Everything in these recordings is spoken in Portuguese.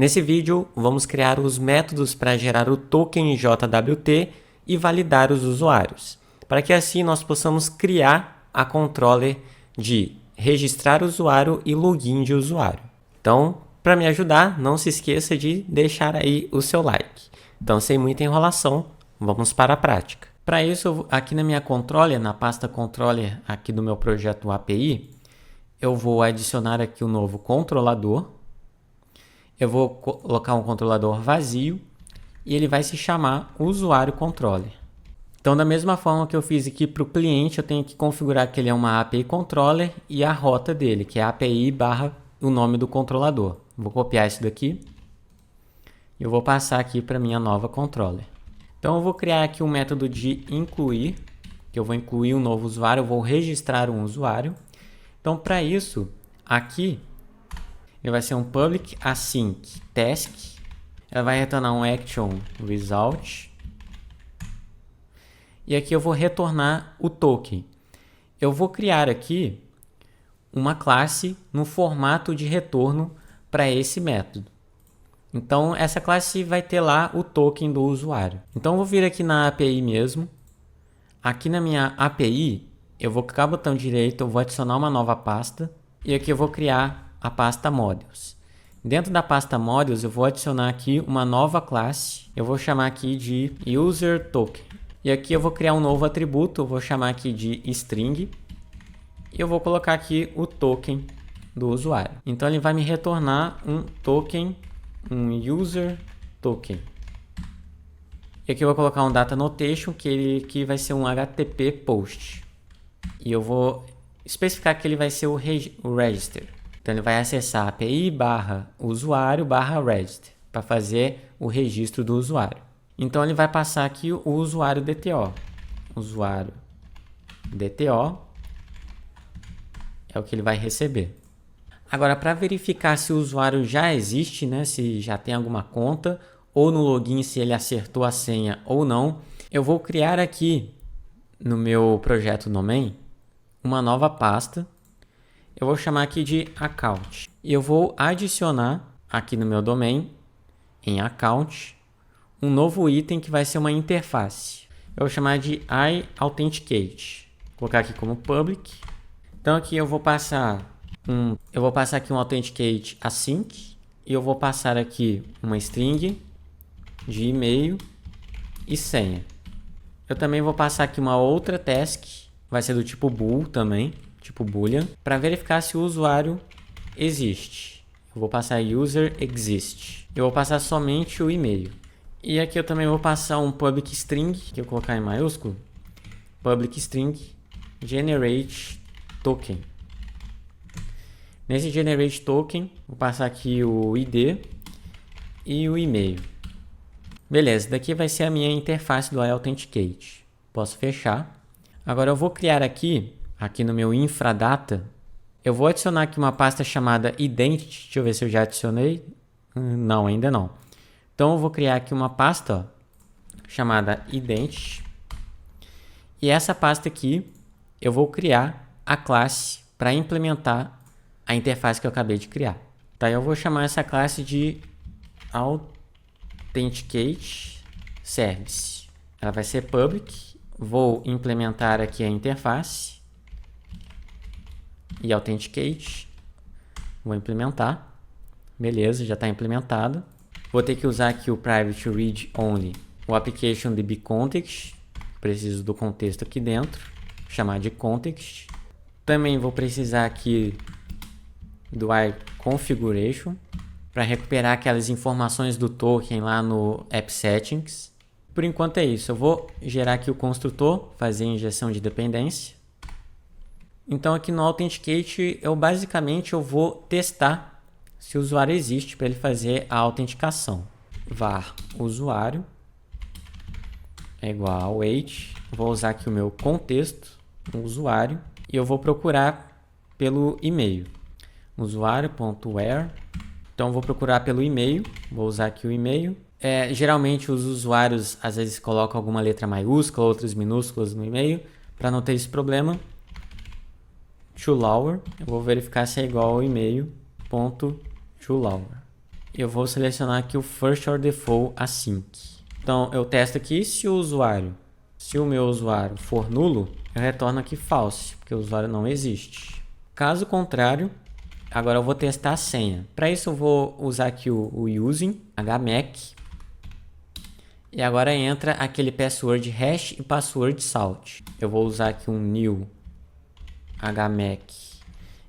Nesse vídeo, vamos criar os métodos para gerar o token JWT e validar os usuários, para que assim nós possamos criar a controller de registrar usuário e login de usuário. Então, para me ajudar, não se esqueça de deixar aí o seu like. Então, sem muita enrolação, vamos para a prática. Para isso, aqui na minha controller, na pasta controller aqui do meu projeto API, eu vou adicionar aqui um novo controlador. Eu vou colocar um controlador vazio e ele vai se chamar usuário controller. Então, da mesma forma que eu fiz aqui para o cliente, eu tenho que configurar que ele é uma API controller e a rota dele, que é API barra o nome do controlador. Vou copiar isso daqui e eu vou passar aqui para minha nova controller. Então, eu vou criar aqui um método de incluir, que eu vou incluir um novo usuário, eu vou registrar um usuário. Então, para isso, aqui ele vai ser um public async task, ela vai retornar um action result, e aqui eu vou retornar o token. Eu vou criar aqui uma classe no formato de retorno para esse método. Então, essa classe vai ter lá o token do usuário. Então, eu vou vir aqui na API mesmo. Aqui na minha API, eu vou clicar no botão direito, eu vou adicionar uma nova pasta. E aqui eu vou criar a pasta Modules. Dentro da pasta Modules, eu vou adicionar aqui uma nova classe. Eu vou chamar aqui de User Token. E aqui eu vou criar um novo atributo, eu vou chamar aqui de String. E eu vou colocar aqui o token do usuário. Então, ele vai me retornar um token, um user token. E aqui eu vou colocar um data annotation, que vai ser um HTTP post. E eu vou especificar que ele vai ser o register. Então, ele vai acessar API barra usuário barra register para fazer o registro do usuário. Então, ele vai passar aqui o usuário DTO. Usuário DTO é o que ele vai receber. Agora, para verificar se o usuário já existe, né, se já tem alguma conta, ou no login se ele acertou a senha ou não, eu vou criar aqui no meu projeto Domain uma nova pasta. Eu vou chamar aqui de account. E eu vou adicionar aqui no meu domain, em account, um novo item que vai ser uma interface. Eu vou chamar de iAuthenticates. Vou colocar aqui como public. Então aqui eu vou passar aqui um authenticate async e eu vou passar aqui uma string de e-mail e senha. Eu também vou passar aqui uma outra task, vai ser do tipo bool também, tipo boolean, para verificar se o usuário existe. Eu vou passar user exist. Eu vou passar somente o e-mail. E aqui eu também vou passar um public string, que eu vou colocar em maiúsculo, public string generate token. Nesse generate token, vou passar aqui o ID e o e-mail. Beleza, daqui vai ser a minha interface do iAuthenticates. Posso fechar. Agora eu vou criar aqui no meu infradata, eu vou adicionar aqui uma pasta chamada identity. Deixa eu ver se eu já adicionei. Não, ainda não. Então eu vou criar aqui uma pasta chamada identity. E essa pasta aqui eu vou criar a classe para implementar a interface que eu acabei de criar. Tá, eu vou chamar essa classe de Authenticate Service. Ela vai ser public. Vou implementar aqui a interface e Authenticate. Vou implementar. Beleza, já está implementado. Vou ter que usar aqui o Private Read Only, o Application DB Context. Preciso do contexto aqui dentro. Chamar de Context. Também vou precisar aqui do iConfiguration para recuperar aquelas informações do token lá no App Settings. Por enquanto é isso. Eu vou gerar aqui o construtor, fazer a injeção de dependência. Então aqui no Authenticate eu basicamente vou testar se o usuário existe para ele fazer a autenticação. Var usuário é igual ao wait. Vou usar aqui o meu contexto, o usuário, e eu vou procurar pelo e-mail. Usuário.where. Então eu vou procurar pelo e-mail. Vou usar aqui o e-mail. Geralmente os usuários às vezes colocam alguma letra maiúscula, outras minúsculas no e-mail. Para não ter esse problema, toLower, eu vou verificar se é igual ao e-mail.toLower. Eu vou selecionar aqui o First or Default Async. Então, eu testo aqui se o meu usuário for nulo, eu retorno aqui false, porque o usuário não existe. Caso contrário, agora eu vou testar a senha. Para isso eu vou usar aqui o using hmac. E agora entra aquele password hash e password salt. Eu vou usar aqui um new hmac.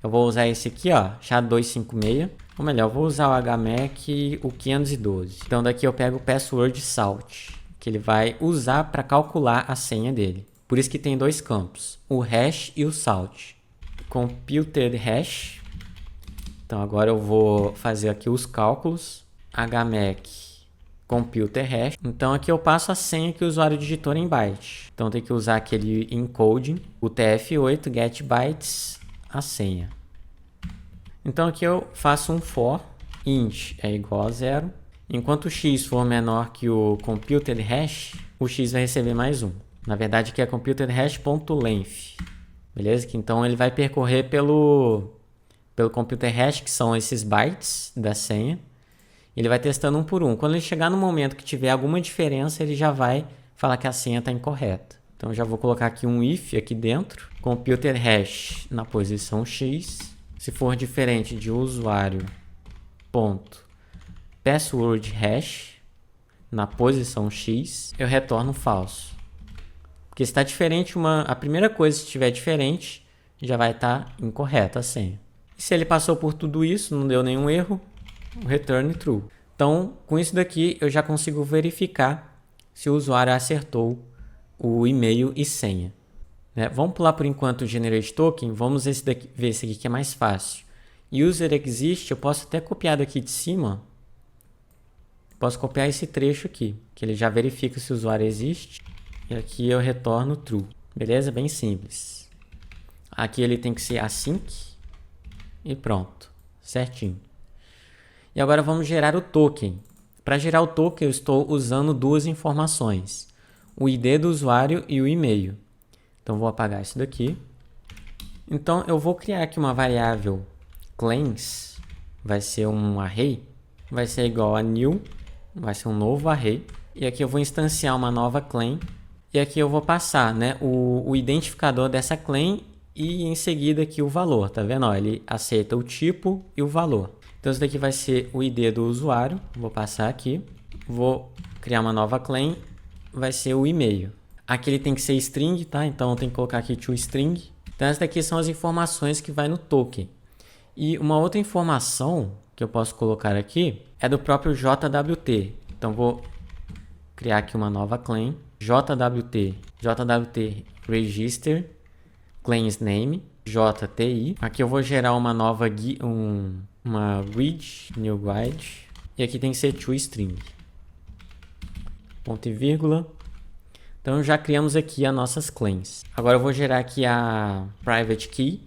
Eu vou usar esse aqui, ó, SHA-256. Ou melhor, eu vou usar o hmac o 512. Então daqui eu pego o password salt, que ele vai usar para calcular a senha dele. Por isso que tem dois campos, o hash e o salt. Computed hash. Então agora eu vou fazer aqui os cálculos. hmac computer hash. Então aqui eu passo a senha que o usuário digitou em byte. Então tem que usar aquele encoding, o TF8 get bytes, a senha. Então aqui eu faço um for int é igual a 0. Enquanto o x for menor que o computed hash, o x vai receber mais 1. Na verdade aqui é computed hash.length. Beleza? Então ele vai percorrer pelo computer hash, que são esses bytes da senha. Ele vai testando um por um. Quando ele chegar no momento que tiver alguma diferença, ele já vai falar que a senha está incorreta. Então, eu já vou colocar aqui um if aqui dentro. Computer hash na posição x. Se for diferente de usuário, ponto, password hash na posição x, eu retorno falso. Porque se está diferente, a primeira coisa, se estiver diferente, já vai estar incorreta a senha. E se ele passou por tudo isso, não deu nenhum erro, o return true. Então, com isso daqui, eu já consigo verificar se o usuário acertou o e-mail e senha. Vamos pular por enquanto o generate token. Vamos ver esse aqui que é mais fácil. User exist, eu posso até copiar daqui de cima. Posso copiar esse trecho aqui, que ele já verifica se o usuário existe. E aqui eu retorno true. Beleza? Bem simples. Aqui ele tem que ser async. E pronto. Certinho. E agora vamos gerar o token. Para gerar o token, eu estou usando duas informações. O ID do usuário e o e-mail. Então, vou apagar isso daqui. Então, eu vou criar aqui uma variável claims. Vai ser um array. Vai ser igual a new. Vai ser um novo array. E aqui eu vou instanciar uma nova claim. E aqui eu vou passar, né, o identificador dessa claim e em seguida aqui o valor. Tá vendo? Ó, ele aceita o tipo e o valor. Então, isso daqui vai ser o ID do usuário. Vou passar aqui. Vou criar uma nova claim. Vai ser o e-mail. Aqui ele tem que ser string, tá? Então, eu tenho que colocar aqui toString. Então, essas daqui são as informações que vai no token. E uma outra informação que eu posso colocar aqui é do próprio JWT. Então, vou criar aqui uma nova claim. JWT register claims name JTI. Aqui eu vou gerar uma nova uma guide, new guide, e aqui tem que ser toString. Ponto e vírgula. Então já criamos aqui as nossas claims. Agora eu vou gerar aqui a private key,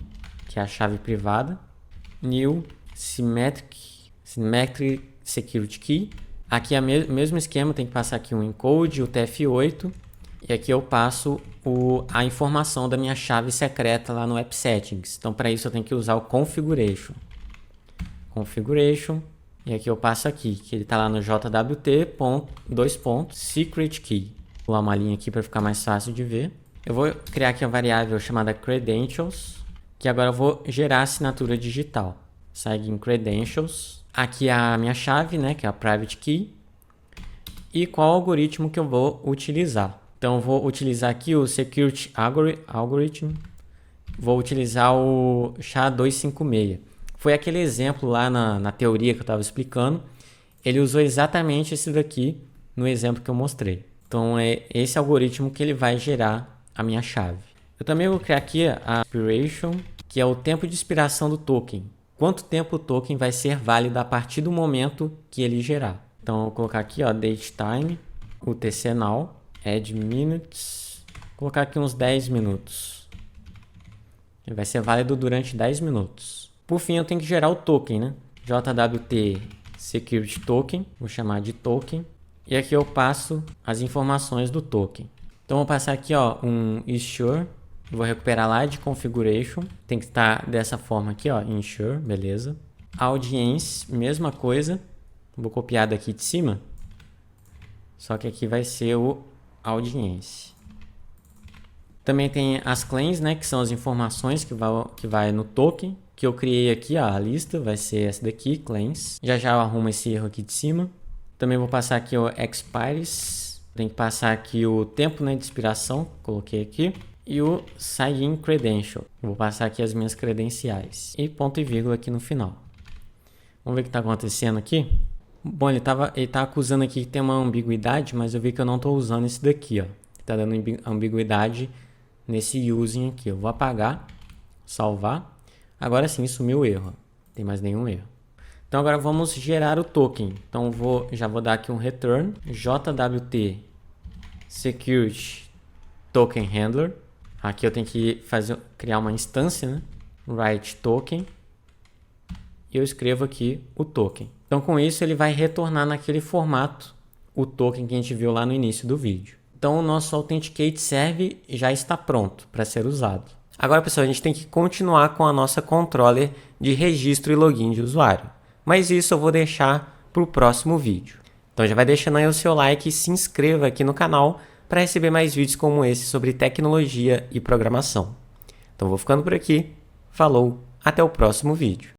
que é a chave privada. New symmetric security key. Aqui é o mesmo esquema, tem que passar aqui um encode, o TF8. E aqui eu passo a informação da minha chave secreta lá no app settings. Então para isso eu tenho que usar o configuration. E aqui eu passo aqui, que ele está lá no jwt.secret key. Vou pular uma linha aqui para ficar mais fácil de ver. Eu vou criar aqui a variável chamada credentials, que agora eu vou gerar a assinatura digital. Sign credentials. Aqui é a minha chave, né, que é a private key. E qual algoritmo que eu vou utilizar. Então eu vou utilizar aqui o security algorithm. Vou utilizar o SHA-256. Foi aquele exemplo lá na teoria que eu estava explicando. Ele usou exatamente esse daqui no exemplo que eu mostrei. Então é esse algoritmo que ele vai gerar a minha chave. Eu também vou criar aqui a expiration, que é o tempo de expiração do token. Quanto tempo o token vai ser válido a partir do momento que ele gerar. Então eu vou colocar aqui, ó, datetime, UTC now, add minutes, vou colocar aqui uns 10 minutos. Ele vai ser válido durante 10 minutos. Por fim, eu tenho que gerar o token, né? JWT security token, vou chamar de token. E aqui eu passo as informações do token. Então, vou passar aqui, ó, um ensure. Vou recuperar lá de configuration. Tem que estar dessa forma aqui, ó, ensure, beleza. Audience, mesma coisa. Vou copiar daqui de cima. Só que aqui vai ser o audiência. Também tem as claims, né, que são as informações que vai no token, que eu criei aqui, ó, a lista vai ser essa daqui, claims. Já eu arrumo esse erro aqui de cima. Também vou passar aqui o expires, tem que passar aqui o tempo, né, de expiração, coloquei aqui. E o sign-in credential, vou passar aqui as minhas credenciais. E ponto e vírgula aqui no final. Vamos ver o que está acontecendo aqui. Bom, ele tá acusando aqui que tem uma ambiguidade, mas eu vi que eu não estou usando esse daqui, ó. Está dando ambiguidade nesse using aqui. Eu vou apagar, salvar. Agora sim, sumiu o erro. Não tem mais nenhum erro. Então agora vamos gerar o token. Então já vou dar aqui um return, JWT security token handler. Aqui eu tenho que criar uma instância, né? Write token. E eu escrevo aqui o token. Então com isso ele vai retornar naquele formato o token que a gente viu lá no início do vídeo. Então o nosso Authenticate Serve já está pronto para ser usado. Agora, pessoal, a gente tem que continuar com a nossa controller de registro e login de usuário. Mas isso eu vou deixar para o próximo vídeo. Então já vai deixando aí o seu like e se inscreva aqui no canal para receber mais vídeos como esse sobre tecnologia e programação. Então vou ficando por aqui. Falou, até o próximo vídeo.